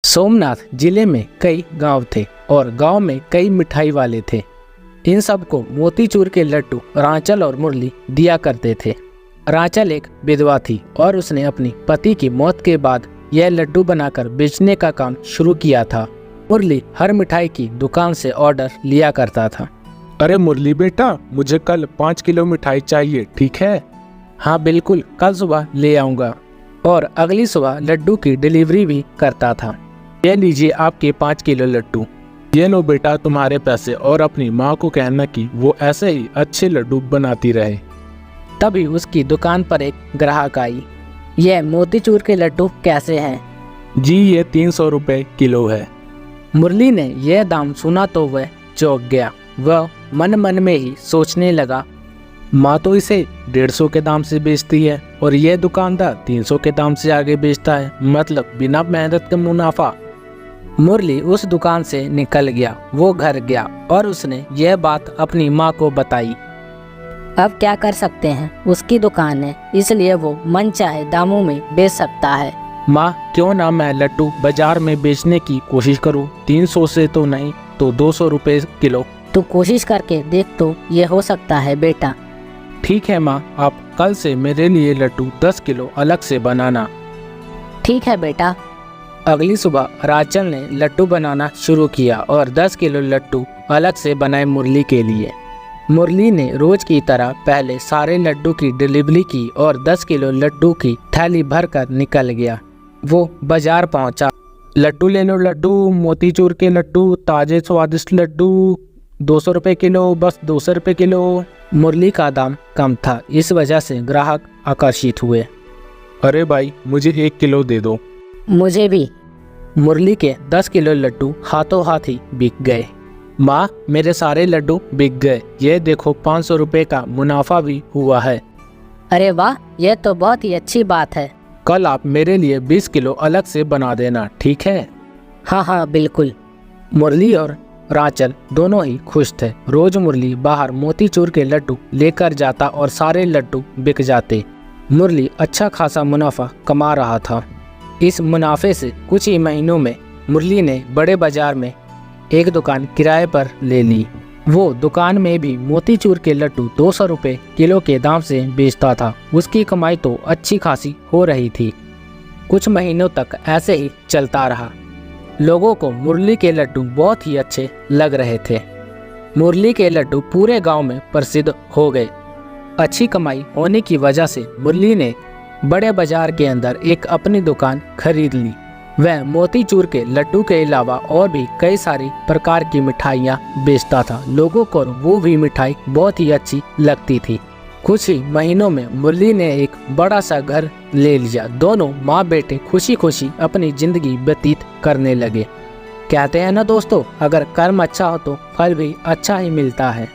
सोमनाथ जिले में कई गांव थे और गांव में कई मिठाई वाले थे। इन सबको मोतीचूर के लड्डू रांचल और मुरली दिया करते थे। रांचल एक विधवा थी और उसने अपनी पति की मौत के बाद यह लड्डू बनाकर बेचने का काम शुरू किया था। मुरली हर मिठाई की दुकान से ऑर्डर लिया करता था। अरे मुरली बेटा, मुझे कल 5 किलो मिठाई चाहिए, ठीक है? हाँ बिल्कुल, कल सुबह ले आऊँगा। और अगली सुबह लड्डू की डिलीवरी भी करता था। ये लीजिए आपके 5 किलो लड्डू। ये लो बेटा तुम्हारे पैसे, और अपनी माँ को कहना कि वो ऐसे ही अच्छे लड्डू बनाती रहे। तभी उसकी दुकान पर एक ग्राहक आई। यह मोतीचूर के लड्डू कैसे हैं? जी ये 300 रुपए किलो है। मुरली ने यह दाम सुना तो वह चौंक गया। वह मन मन में ही सोचने लगा, माँ तो इसे 150 के दाम से बेचती है और यह दुकानदार 300 के दाम से आगे बेचता है, मतलब बिना मेहनत का मुनाफा। मुरली उस दुकान से निकल गया। वो घर गया और उसने यह बात अपनी माँ को बताई। अब क्या कर सकते हैं, उसकी दुकान है इसलिए वो मन चाहे दामों में बेच सकता है। माँ क्यों ना मैं लड्डू बाजार में बेचने की कोशिश करूँ, 300 से तो नहीं तो 200 रुपए किलो। तू कोशिश करके देख तो ये हो सकता है बेटा। ठीक है माँ, आप कल से मेरे लिए लड्डू 10 किलो अलग से बनाना। ठीक है बेटा। अगली सुबह रांचल ने लड्डू बनाना शुरू किया और 10 किलो लड्डू अलग से बनाए मुरली के लिए। मुरली ने रोज की तरह पहले सारे लड्डू की डिलीवरी की और 10 किलो लड्डू की थैली भरकर निकल गया। वो बाजार पहुंचा। लड्डू ले लो लड्डू, मोतीचूर के लड्डू, ताजे स्वादिष्ट लड्डू, 200 रुपए किलो, बस 200 रुपए किलो। मुरली का दाम कम था, इस वजह से ग्राहक आकर्षित हुए। अरे भाई मुझे 1 किलो दे दो। मुझे भी। मुरली के 10 किलो लड्डू हाथों हाथ ही बिक गए। माँ मेरे सारे लड्डू बिक गए, ये देखो 500 रुपए का मुनाफा भी हुआ है। अरे वाह, यह तो बहुत ही अच्छी बात है। कल आप मेरे लिए 20 किलो अलग से बना देना, ठीक है? हाँ हाँ बिल्कुल। मुरली और रांचल दोनों ही खुश थे। रोज मुरली बाहर मोतीचूर के लड्डू लेकर जाता और सारे लड्डू बिक जाते। मुरली अच्छा खासा मुनाफा कमा रहा था। इस मुनाफे से कुछ ही महीनों में मुरली ने बड़े बाजार में एक दुकान किराए पर ले ली। वो दुकान में भी मोतीचूर के लड्डू 200 रुपए किलो के दाम से बेचता था। उसकी कमाई तो अच्छी खासी हो रही थी। कुछ महीनों तक ऐसे ही चलता रहा। लोगों को मुरली के लड्डू बहुत ही अच्छे लग रहे थे। मुरली के लड्डू पूरे गांव में प्रसिद्ध हो गए। अच्छी कमाई होने की वजह से मुरली ने बड़े बाजार के अंदर एक अपनी दुकान खरीद ली। वह मोतीचूर के लड्डू के अलावा और भी कई सारी प्रकार की मिठाइयाँ बेचता था। लोगों को वो भी मिठाई बहुत ही अच्छी लगती थी। कुछ ही महीनों में मुरली ने एक बड़ा सा घर ले लिया। दोनों माँ बेटे खुशी खुशी अपनी जिंदगी व्यतीत करने लगे। कहते हैं ना दोस्तों, अगर कर्म अच्छा हो तो फल भी अच्छा ही मिलता है।